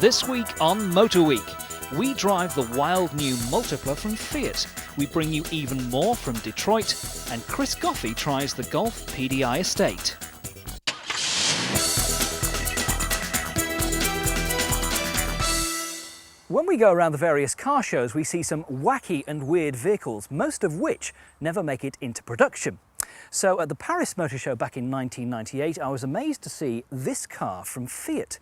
This week on Motor Week, we drive the wild new Multipla from Fiat. We bring you even more from Detroit, and Chris Goffey tries the Golf PDI estate. When we go around the various car shows, we see some wacky and weird vehicles, most of which never make it into production. So at the Paris Motor Show back in 1998, I was amazed to see this car from Fiat.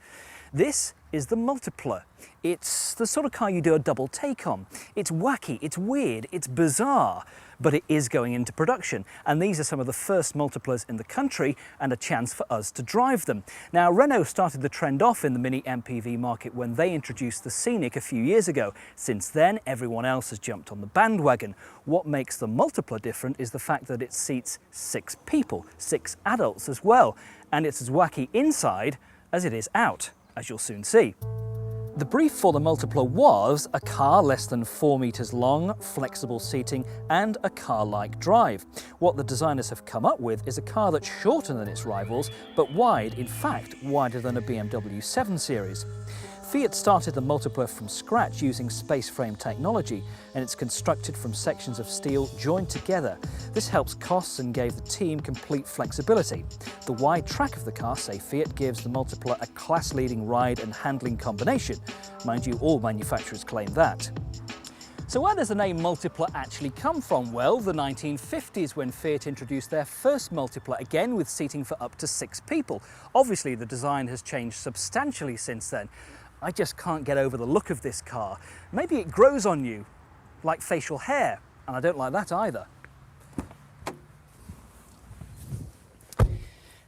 This is the Multipla. It's the sort of car you do a double take on. It's wacky, it's weird, it's bizarre, but it is going into production. And these are some of the first Multiplas in the country and a chance for us to drive them. Now, Renault started the trend off in the mini MPV market when they introduced the Scenic a few years ago. Since then, everyone else has jumped on the bandwagon. What makes the Multipla different is the fact that it seats 6 people, 6 adults as well. And it's as wacky inside as it is out, as you'll soon see. The brief for the Multipla was a car less than 4 meters long, flexible seating, and a car-like drive. What the designers have come up with is a car that's shorter than its rivals, but wide, in fact, wider than a BMW 7 Series. Fiat started the Multipla from scratch using space frame technology, and it's constructed from sections of steel joined together. This helps costs and gave the team complete flexibility. The wide track of the car, say Fiat, gives the Multipla a class-leading ride and handling combination. Mind you, all manufacturers claim that. So where does the name Multipla actually come from? Well, the 1950s, when Fiat introduced their first Multipla, again with seating for up to 6 people. Obviously, the design has changed substantially since then. I just can't get over the look of this car. Maybe it grows on you like facial hair, and I don't like that either.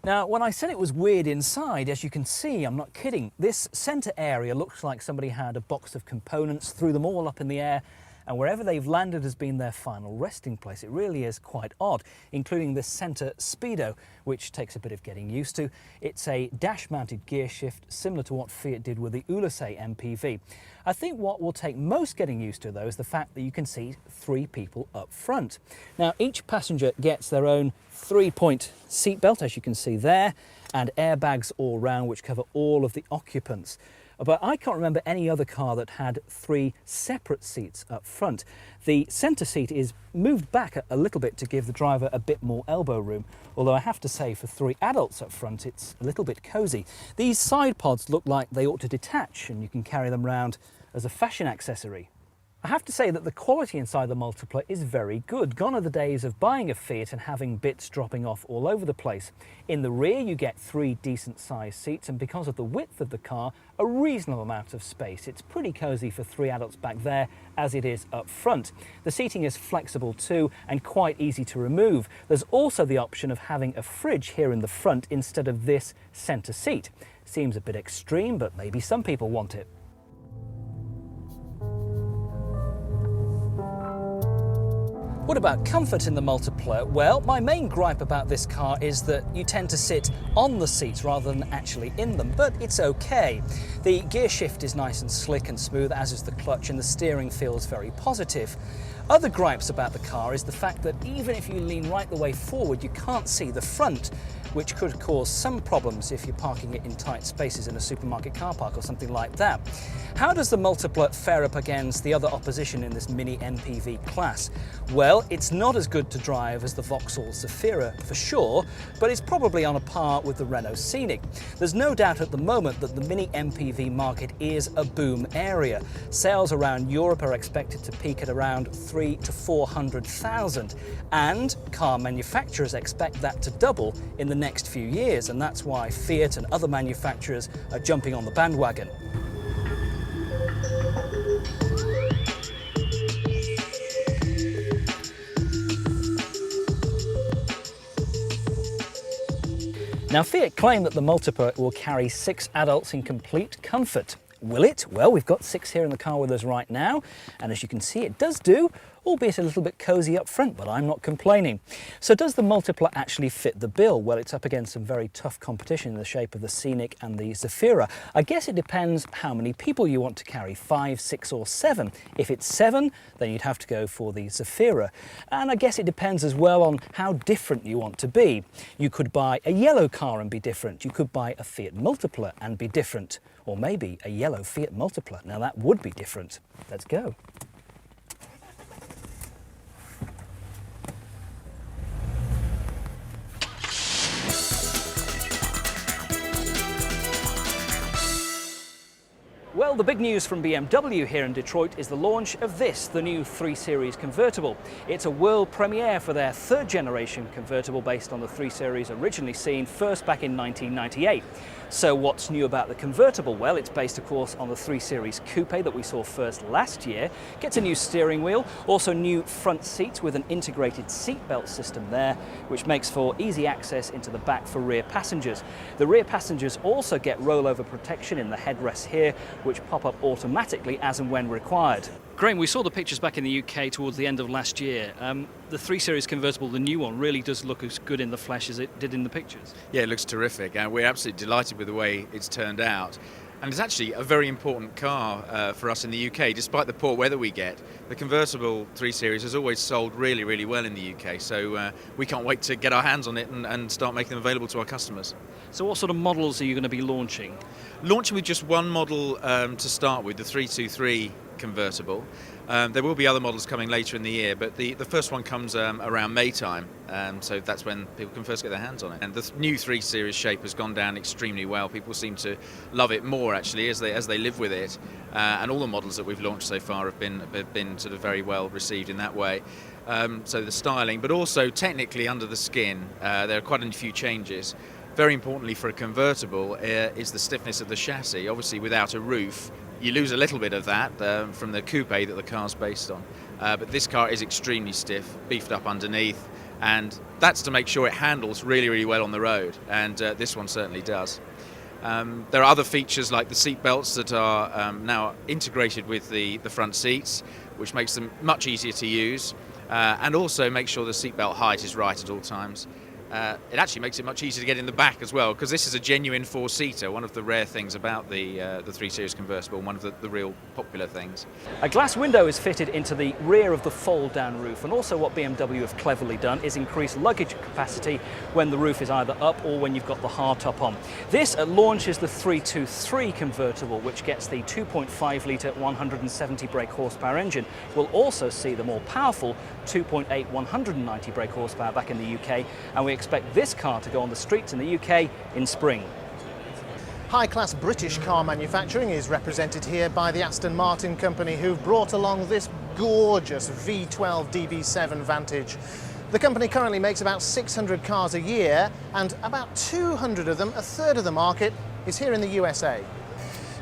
Now, when I said it was weird inside, as you can see, I'm not kidding. This centre area looks like somebody had a box of components, threw them all up in the air, and wherever they've landed has been their final resting place. It really is quite odd, including this centre speedo, which takes a bit of getting used to. It's a dash-mounted gear shift, similar to what Fiat did with the Ulysses MPV. I think what will take most getting used to, though, is the fact that you can see 3 people up front. Now, each passenger gets their own 3-point seatbelt, as you can see there, and airbags all round, which cover all of the occupants. But I can't remember any other car that had 3 separate seats up front. The centre seat is moved back a little bit to give the driver a bit more elbow room, although I have to say for 3 adults up front it's a little bit cosy. These side pods look like they ought to detach and you can carry them around as a fashion accessory. I have to say that the quality inside the Multipla is very good. Gone are the days of buying a Fiat and having bits dropping off all over the place. In the rear you get 3 decent sized seats, and because of the width of the car, a reasonable amount of space. It's pretty cosy for 3 adults back there as it is up front. The seating is flexible too and quite easy to remove. There's also the option of having a fridge here in the front instead of this centre seat. Seems a bit extreme, but maybe some people want it. What about comfort in the Multipla? Well, my main gripe about this car is that you tend to sit on the seats rather than actually in them, but it's okay. The gear shift is nice and slick and smooth, as is the clutch, and the steering feels very positive. Other gripes about the car is the fact that even if you lean right the way forward, you can't see the front, which could cause some problems if you're parking it in tight spaces in a supermarket car park or something like that. How does the Multipla fare up against the other opposition in this mini MPV class? Well, it's not as good to drive as the Vauxhall Zafira for sure, but it's probably on a par with the Renault Scenic. There's no doubt at the moment that the mini MPV market is a boom area. Sales around Europe are expected to peak at around 300,000 to 400,000, and car manufacturers expect that to double in the next few years, and that's why Fiat and other manufacturers are jumping on the bandwagon. Now, Fiat claim that the Multipla will carry 6 adults in complete comfort. Will it? Well, we've got 6 here in the car with us right now, and as you can see, it does do albeit a little bit cosy up front, but I'm not complaining. So does the Multipla actually fit the bill? Well, it's up against some very tough competition in the shape of the Scenic and the Zafira. I guess it depends how many people you want to carry, 5, 6 or 7. If it's 7, then you'd have to go for the Zafira. And I guess it depends as well on how different you want to be. You could buy a yellow car and be different. You could buy a Fiat Multipla and be different. Or maybe a yellow Fiat Multipla. Now that would be different. Let's go. Well, the big news from BMW here in Detroit is the launch of this, the new 3 Series convertible. It's a world premiere for their 3rd generation convertible based on the 3 Series originally seen first back in 1998. So what's new about the convertible? Well, it's based, of course, on the 3 Series coupe that we saw first last year. Gets a new steering wheel, also new front seats with an integrated seatbelt system there, which makes for easy access into the back for rear passengers. The rear passengers also get rollover protection in the headrests here, which pop up automatically as and when required. Graham, we saw the pictures back in the UK towards the end of last year. The 3 Series convertible, the new one, really does look as good in the flesh as it did in the pictures. Yeah, it looks terrific, and we're absolutely delighted with the way it's turned out. And it's actually a very important car for us in the UK, despite the poor weather we get. The convertible 3 Series has always sold really, really well in the UK, so we can't wait to get our hands on it and start making them available to our customers. So what sort of models are you going to be launching? Launching with just one model to start with, the 323 convertible. There will be other models coming later in the year, but the first one comes around May time, so that's when people can first get their hands on it. And the new 3 Series shape has gone down extremely well. People seem to love it more actually as they live with it, and all the models that we've launched so far have been sort of very well received in that way. So the styling, but also technically under the skin, there are quite a few changes. Very importantly for a convertible is the stiffness of the chassis. Obviously without a roof you lose a little bit of that from the coupe that the car's based on. But this car is extremely stiff, beefed up underneath, and that's to make sure it handles really, really well on the road, and this one certainly does. There are other features like the seat belts that are now integrated with the front seats, which makes them much easier to use, and also make sure the seatbelt height is right at all times. It actually makes it much easier to get in the back as well, because this is a genuine 4-seater, one of the rare things about the 3 Series convertible, one of the real popular things. A glass window is fitted into the rear of the fold-down roof, and also what BMW have cleverly done is increase luggage capacity when the roof is either up or when you've got the hardtop on. This launches the 323 convertible, which gets the 2.5 litre 170 brake horsepower engine. We'll also see the more powerful 2.8 190 brake horsepower back in the UK, and we expect this car to go on the streets in the UK in spring. High-class British car manufacturing is represented here by the Aston Martin company, who've brought along this gorgeous V12 DB7 Vantage. The company currently makes about 600 cars a year, and about 200 of them, a third of the market, is here in the USA.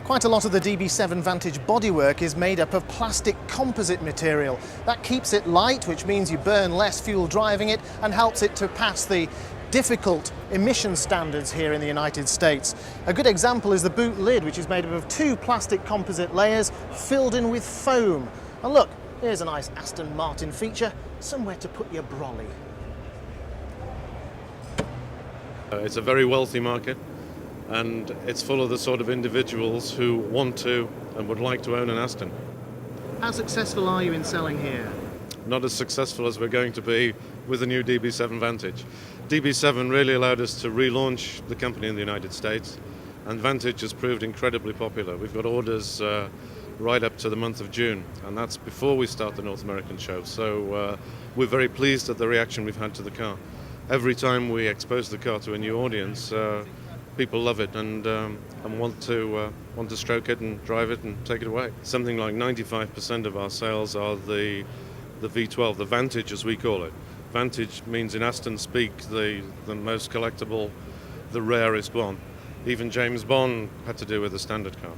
Quite a lot of the DB7 Vantage bodywork is made up of plastic composite material. That keeps it light, which means you burn less fuel driving it, and helps it to pass the difficult emission standards here in the United States. A good example is the boot lid, which is made up of 2 plastic composite layers filled in with foam. And look, here's a nice Aston Martin feature, somewhere to put your brolly. It's a very wealthy market, and it's full of the sort of individuals who want to and would like to own an Aston. How successful are you in selling here? Not as successful as we're going to be with the new DB7 Vantage. DB7 really allowed us to relaunch the company in the United States, and Vantage has proved incredibly popular. We've got orders right up to the month of June, and that's before we start the North American show. So we're very pleased at the reaction we've had to the car. Every time we expose the car to a new audience, people love it and want to stroke it and drive it and take it away. Something like 95% of our sales are the V12, the Vantage as we call it. Vantage means in Aston speak the most collectible, the rarest one. Even James Bond had to do with a standard car.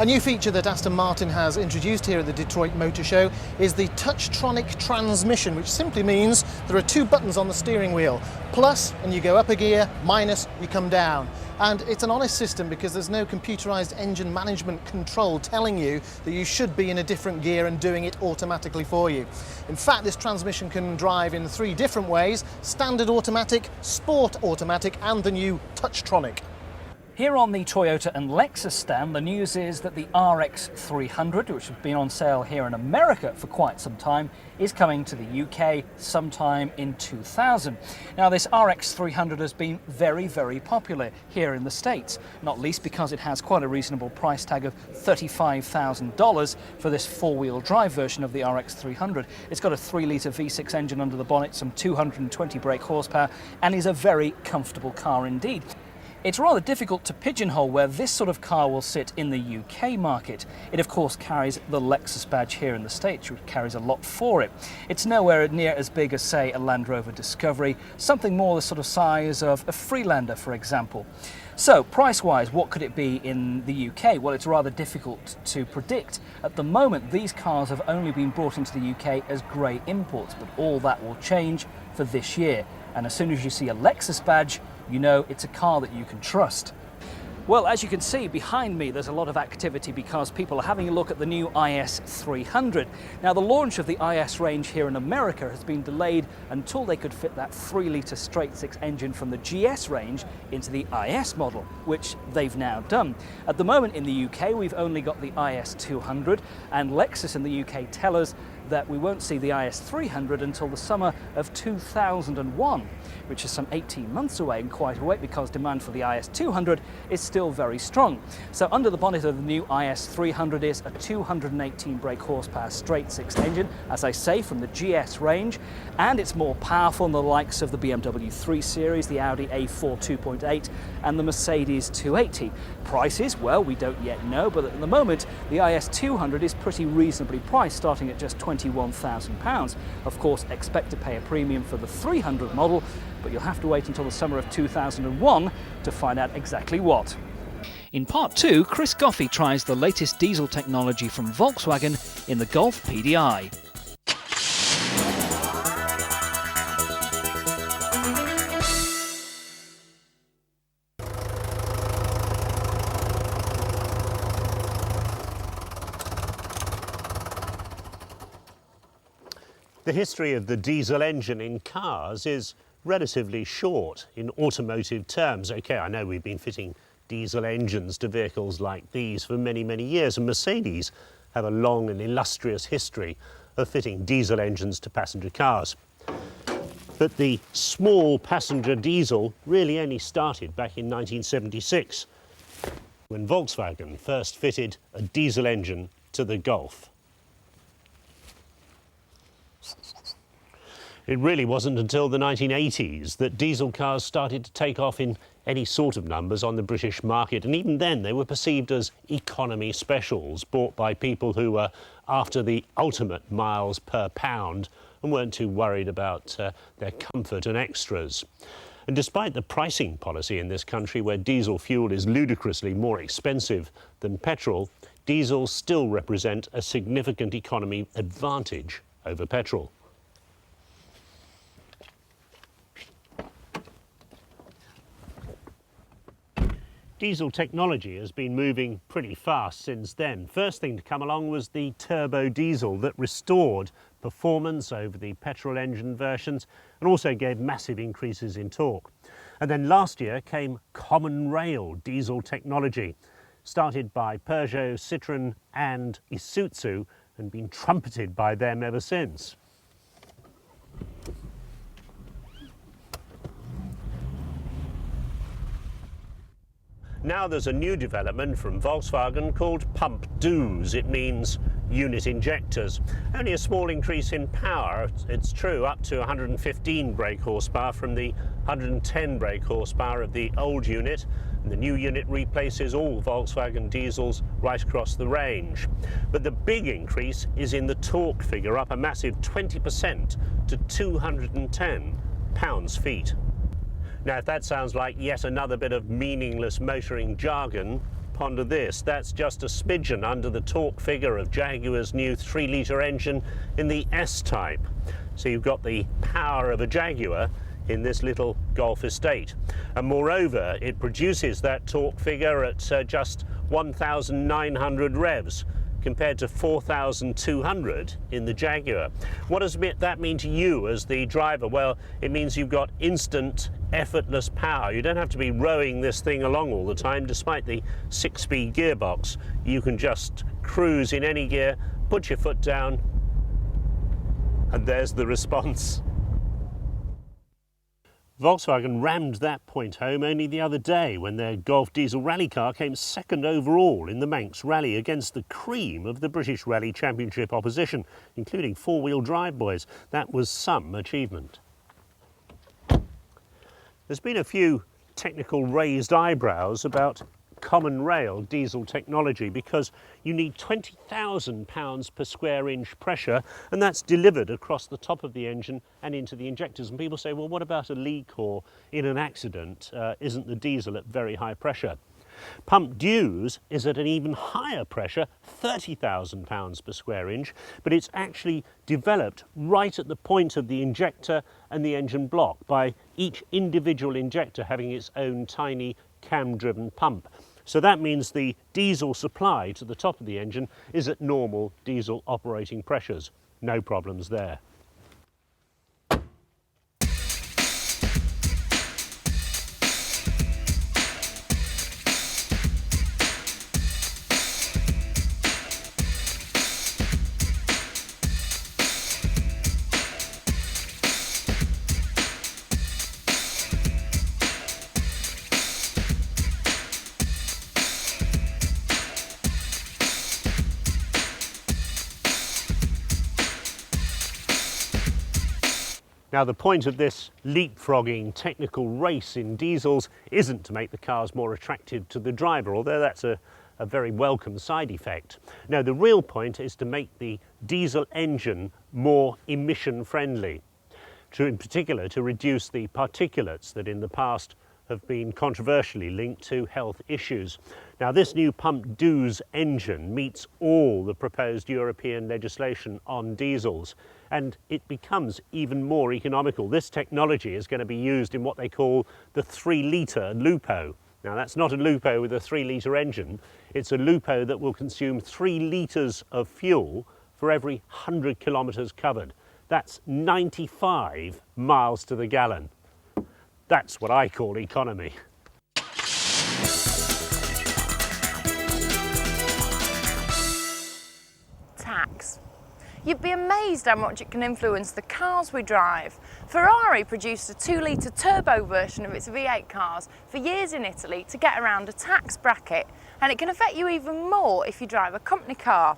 A new feature that Aston Martin has introduced here at the Detroit Motor Show is the Touchtronic transmission, which simply means there are two buttons on the steering wheel. Plus, and you go up a gear, minus, you come down. And it's an honest system because there's no computerized engine management control telling you that you should be in a different gear and doing it automatically for you. In fact, this transmission can drive in 3 different ways: standard automatic, sport automatic, and the new Touchtronic. Here on the Toyota and Lexus stand, the news is that the RX300, which has been on sale here in America for quite some time, is coming to the UK sometime in 2000. Now, this RX300 has been very, very popular here in the States, not least because it has quite a reasonable price tag of $35,000 for this four-wheel drive version of the RX300. It's got a 3-litre V6 engine under the bonnet, some 220 brake horsepower, and is a very comfortable car indeed. It's rather difficult to pigeonhole where this sort of car will sit in the UK market. It of course carries the Lexus badge here in the States, which carries a lot for it. It's nowhere near as big as, say, a Land Rover Discovery, something more the sort of size of a Freelander, for example. So, price-wise, what could it be in the UK? Well, it's rather difficult to predict. At the moment, these cars have only been brought into the UK as grey imports, but all that will change for this year. And as soon as you see a Lexus badge, you know it's a car that you can trust. Well, as you can see behind me, there's a lot of activity because people are having a look at the new IS300. Now, the launch of the IS range here in America has been delayed until they could fit that 3-litre straight-six engine from the GS range into the IS model, which they've now done. At the moment in the UK, we've only got the IS200, and Lexus in the UK tell us that we won't see the IS300 until the summer of 2001, which is some 18 months away and quite a wait because demand for the IS200 is still very strong. So under the bonnet of the new IS300 is a 218 brake horsepower straight-six engine, as I say, from the GS range, and it's more powerful than the likes of the BMW 3 Series, the Audi A4 2.8 and the Mercedes 280. Prices, well, we don't yet know, but at the moment the IS200 is pretty reasonably priced, starting at just £21,000. Of course, expect to pay a premium for the 300 model, but you'll have to wait until the summer of 2001 to find out exactly what. In part 2, Chris Goffey tries the latest diesel technology from Volkswagen in the Golf PDI. The history of the diesel engine in cars is relatively short in automotive terms. Okay, I know we've been fitting diesel engines to vehicles like these for many, many years, and Mercedes have a long and illustrious history of fitting diesel engines to passenger cars. But the small passenger diesel really only started back in 1976, when Volkswagen first fitted a diesel engine to the Golf. It really wasn't until the 1980s that diesel cars started to take off in any sort of numbers on the British market, and even then they were perceived as economy specials bought by people who were after the ultimate miles per pound and weren't too worried about their comfort and extras. And despite the pricing policy in this country, where diesel fuel is ludicrously more expensive than petrol, diesels still represent a significant economy advantage over petrol. Diesel technology has been moving pretty fast since then. First thing to come along was the turbo diesel that restored performance over the petrol engine versions and also gave massive increases in torque. And then last year came common rail diesel technology, started by Peugeot, Citroën and Isuzu, and been trumpeted by them ever since. Now there's a new development from Volkswagen called pump doos. It means unit injectors. Only a small increase in power, it's true, up to 115 brake horsepower from the 110 brake horsepower of the old unit. And the new unit replaces all Volkswagen diesels right across the range. But the big increase is in the torque figure, up a massive 20% to 210 pounds-feet. Now, if that sounds like yet another bit of meaningless motoring jargon, ponder this. That's just a smidgen under the torque figure of Jaguar's new 3-litre engine in the S-Type. So you've got the power of a Jaguar in this little Golf estate. And moreover, it produces that torque figure at just 1,900 revs, compared to 4,200 in the Jaguar. What does that mean to you as the driver? Well, it means you've got instant, effortless power. You don't have to be rowing this thing along all the time. Despite the 6-speed gearbox, you can just cruise in any gear, put your foot down, and there's the response. Volkswagen rammed that point home only the other day when their Golf diesel rally car came second overall in the Manx Rally against the cream of the British Rally Championship opposition, including 4-wheel drive boys. That was some achievement. There's been a few technical raised eyebrows about common rail diesel technology because you need 20,000 pounds per square inch pressure, and that's delivered across the top of the engine and into the injectors. And people say, well, what about a leak or in an accident? Isn't the diesel at very high pressure? Pump Dews is at an even higher pressure, 30,000 pounds per square inch, but it's actually developed right at the point of the injector and the engine block by each individual injector having its own tiny cam-driven pump. So that means the diesel supply to the top of the engine is at normal diesel operating pressures. No problems there. Now, the point of this leapfrogging technical race in diesels isn't to make the cars more attractive to the driver, although that's a very welcome side effect. No, the real point is to make the diesel engine more emission friendly, in particular to reduce the particulates that in the past have been controversially linked to health issues. Now, this new Pump Dews engine meets all the proposed European legislation on diesels, and it becomes even more economical. This technology is going to be used in what they call the 3-litre Lupo. Now, that's not a Lupo with a 3-litre engine. It's a Lupo that will consume 3 litres of fuel for every 100 kilometres covered. That's 95 miles to the gallon. That's what I call economy. Tax. You'd be amazed how much it can influence the cars we drive. Ferrari produced a 2-litre turbo version of its V8 cars for years in Italy to get around a tax bracket, and it can affect you even more if you drive a company car.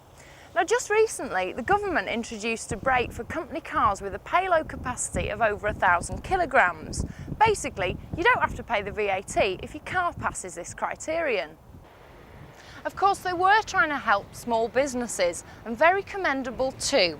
Now, just recently, the government introduced a brake for company cars with a payload capacity of over 1,000 kilograms. Basically, you don't have to pay the VAT if your car passes this criterion. Of course, they were trying to help small businesses, and very commendable too.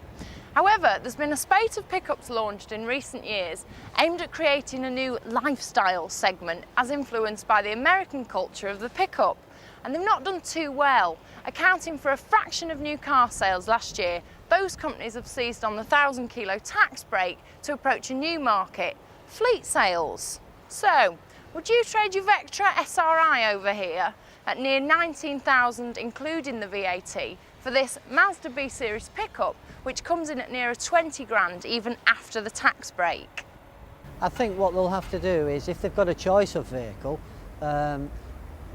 However, there's been a spate of pickups launched in recent years aimed at creating a new lifestyle segment as influenced by the American culture of the pickup. And they've not done too well. Accounting for a fraction of new car sales last year, those companies have seized on the 1,000 kilo tax break to approach a new market, fleet sales. So, would you trade your Vectra SRI over here at near 19,000 including the VAT for this Mazda B Series pickup, which comes in at nearer 20 grand even after the tax break? I think what they'll have to do is, if they've got a choice of vehicle,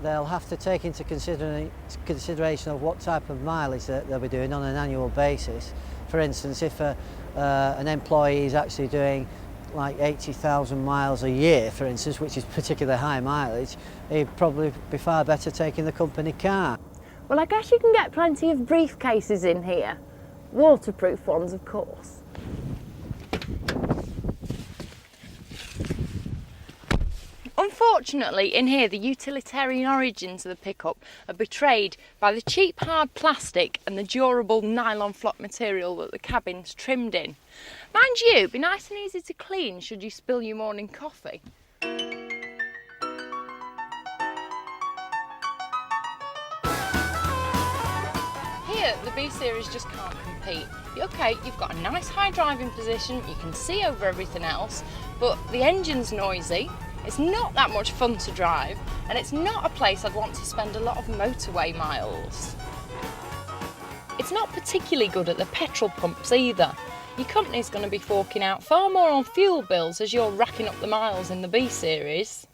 they'll have to take into consideration of what type of mileage that they'll be doing on an annual basis. For instance, if an employee is actually doing like 80,000 miles a year, for instance, which is particularly high mileage, he'd probably be far better taking the company car. Well, I guess you can get plenty of briefcases in here. Waterproof ones, of course. Unfortunately, in here, the utilitarian origins of the pickup are betrayed by the cheap hard plastic and the durable nylon flock material that the cabin's trimmed in. Mind you, it'd be nice and easy to clean should you spill your morning coffee. here, the B Series just can't compete. Okay, you've got a nice high driving position, you can see over everything else, but the engine's noisy, it's not that much fun to drive, and it's not a place I'd want to spend a lot of motorway miles. It's not particularly good at the petrol pumps either. Your company's going to be forking out far more on fuel bills as you're racking up the miles in the B Series.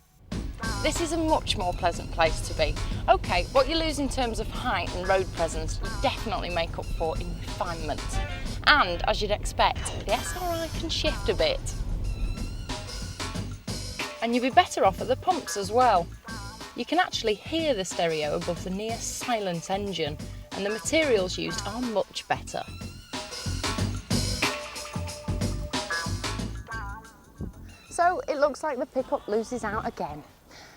This is a much more pleasant place to be. Okay, what you lose in terms of height and road presence, you definitely make up for in refinement. And, as you'd expect, the SRI can shift a bit. And you'll be better off at the pumps as well. You can actually hear the stereo above the near silent engine, and the materials used are much better. So it looks like the pickup loses out again.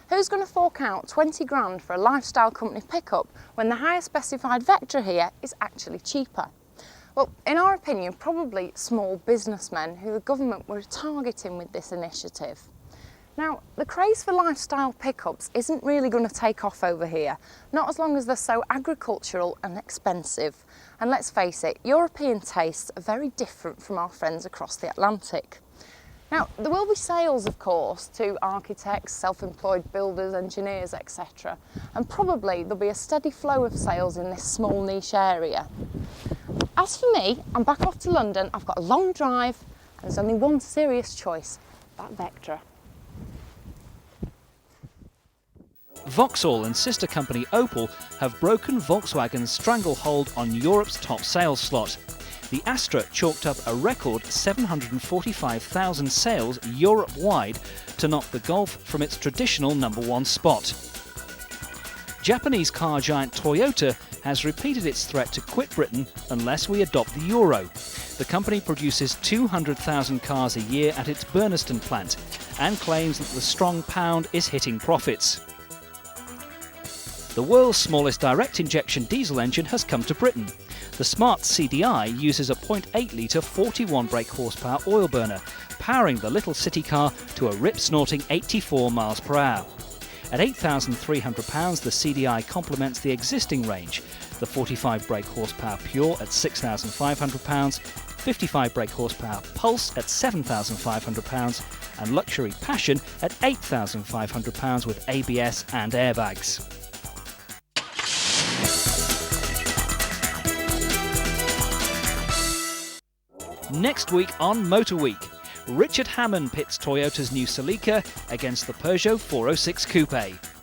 Who's going to fork out 20 grand for a lifestyle company pickup when the higher specified Vectra here is actually cheaper? Well, in our opinion, probably small businessmen who the government were targeting with this initiative. Now, the craze for lifestyle pickups isn't really going to take off over here, not as long as they're so agricultural and expensive. And let's face it, European tastes are very different from our friends across the Atlantic. Now, there will be sales, of course, to architects, self-employed builders, engineers, etc. And probably there'll be a steady flow of sales in this small niche area. As for me, I'm back off to London. I've got a long drive, and there's only one serious choice, that Vectra. Vauxhall and sister company Opel have broken Volkswagen's stranglehold on Europe's top sales slot. The Astra chalked up a record 745,000 sales Europe-wide to knock the Golf from its traditional #1 spot. Japanese car giant Toyota has repeated its threat to quit Britain unless we adopt the euro. The company produces 200,000 cars a year at its Burnaston plant and claims that the strong pound is hitting profits. The world's smallest direct injection diesel engine has come to Britain. The Smart CDI uses a 0.8 litre 41 brake horsepower oil burner, powering the little city car to a rip-snorting 84 miles per hour. At £8,300, the CDI complements the existing range, the 45 brake horsepower Pure at £6,500, 55 brake horsepower Pulse at £7,500, and luxury Passion at £8,500 with ABS and airbags. Next week on Motor Week, Richard Hammond pits Toyota's new Celica against the Peugeot 406 Coupe.